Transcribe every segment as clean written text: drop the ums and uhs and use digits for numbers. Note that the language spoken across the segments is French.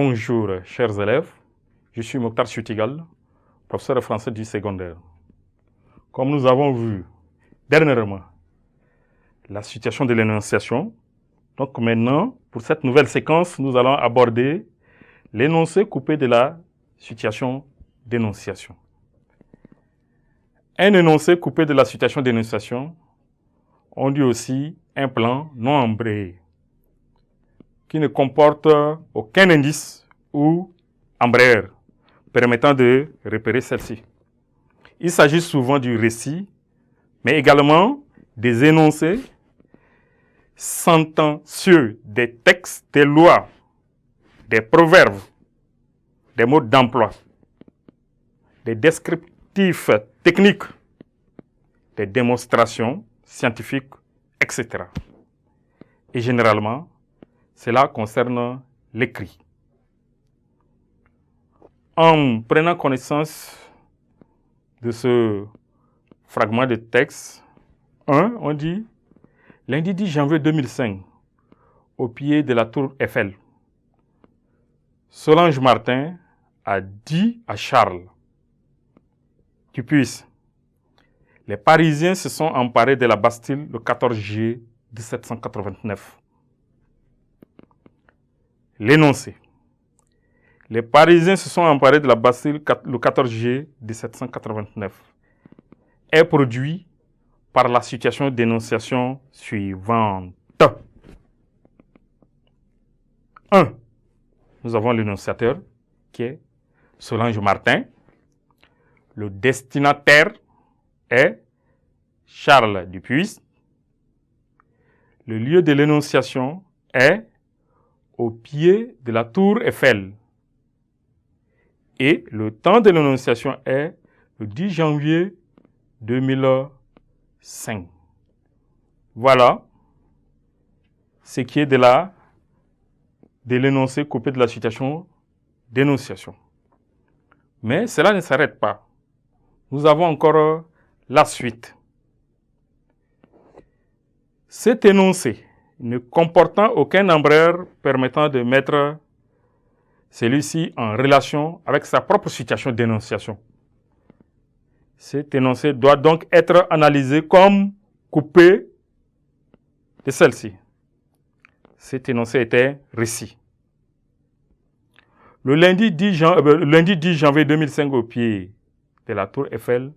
Bonjour, chers élèves. Je suis Mokhtar Chutigal, professeur de français du secondaire. Comme nous avons vu dernièrement la situation de l'énonciation, donc maintenant, pour cette nouvelle séquence, nous allons aborder l'énoncé coupé de la situation d'énonciation. Un énoncé coupé de la situation d'énonciation, on dit aussi un plan non embrayé, qui ne comporte aucun indice ou embrayeur permettant de repérer celle-ci. Il s'agit souvent du récit, mais également des énoncés sentencieux, des textes, des lois, des proverbes, des mots d'emploi, des descriptifs techniques, des démonstrations scientifiques, etc. Et généralement, cela concerne l'écrit. En prenant connaissance de ce fragment de texte, on dit « Lundi 10 janvier 2005, au pied de la tour Eiffel, Solange Martin a dit à Charles, « Tu puisses. Les Parisiens se sont emparés de la Bastille le 14 juillet 1789. » L'énoncé. Les Parisiens se sont emparés de la Bastille le 14 juillet 1789 est produit par la situation d'énonciation suivante. 1. Nous avons l'énonciateur qui est Solange Martin. Le destinataire est Charles Dupuis. Le lieu de l'énonciation est au pied de la tour Eiffel. Et le temps de l'énonciation est le 10 janvier 2005. Voilà ce qui est de l'énoncé coupé de la situation d'énonciation. Mais cela ne s'arrête pas. Nous avons encore la suite. Cet énoncé, ne comportant aucun embrayeur permettant de mettre celui-ci en relation avec sa propre situation d'énonciation. Cet énoncé doit donc être analysé comme coupé de celle-ci. Cet énoncé était récit. Le lundi 10 janvier 2005, au pied de la tour Eiffel,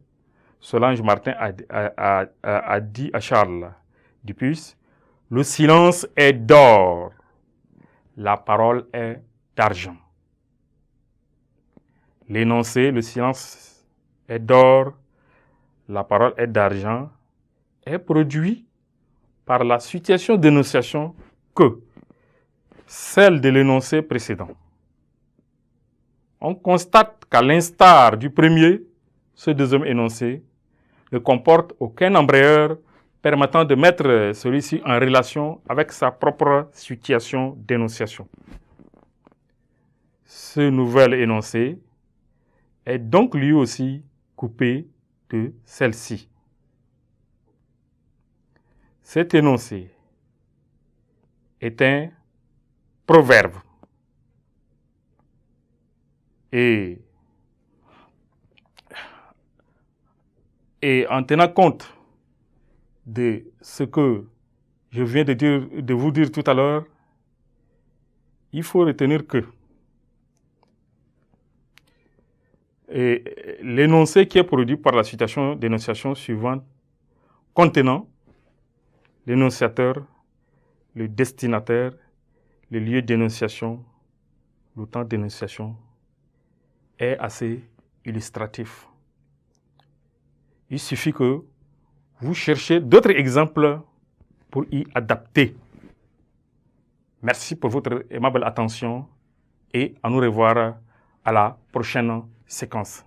Solange Martin a dit à Charles Dupuis, « Le silence est d'or, la parole est d'argent. » L'énoncé, le silence est d'or, la parole est d'argent, est produit par la situation d'énonciation que celle de l'énoncé précédent. On constate qu'à l'instar du premier, ce deuxième énoncé ne comporte aucun embrayeur permettant de mettre celui-ci en relation avec sa propre situation d'énonciation. Ce nouvel énoncé est donc lui aussi coupé de celle-ci. Cet énoncé est un proverbe. Et en tenant compte de ce que je viens de vous dire tout à l'heure, il faut retenir que l'énoncé qui est produit par la situation d'énonciation suivante contenant l'énonciateur, le destinataire, le lieu d'énonciation, le temps d'énonciation est assez illustratif. Il suffit que vous cherchiez d'autres exemples pour y adapter. Merci pour votre aimable attention et à nous revoir à la prochaine séquence.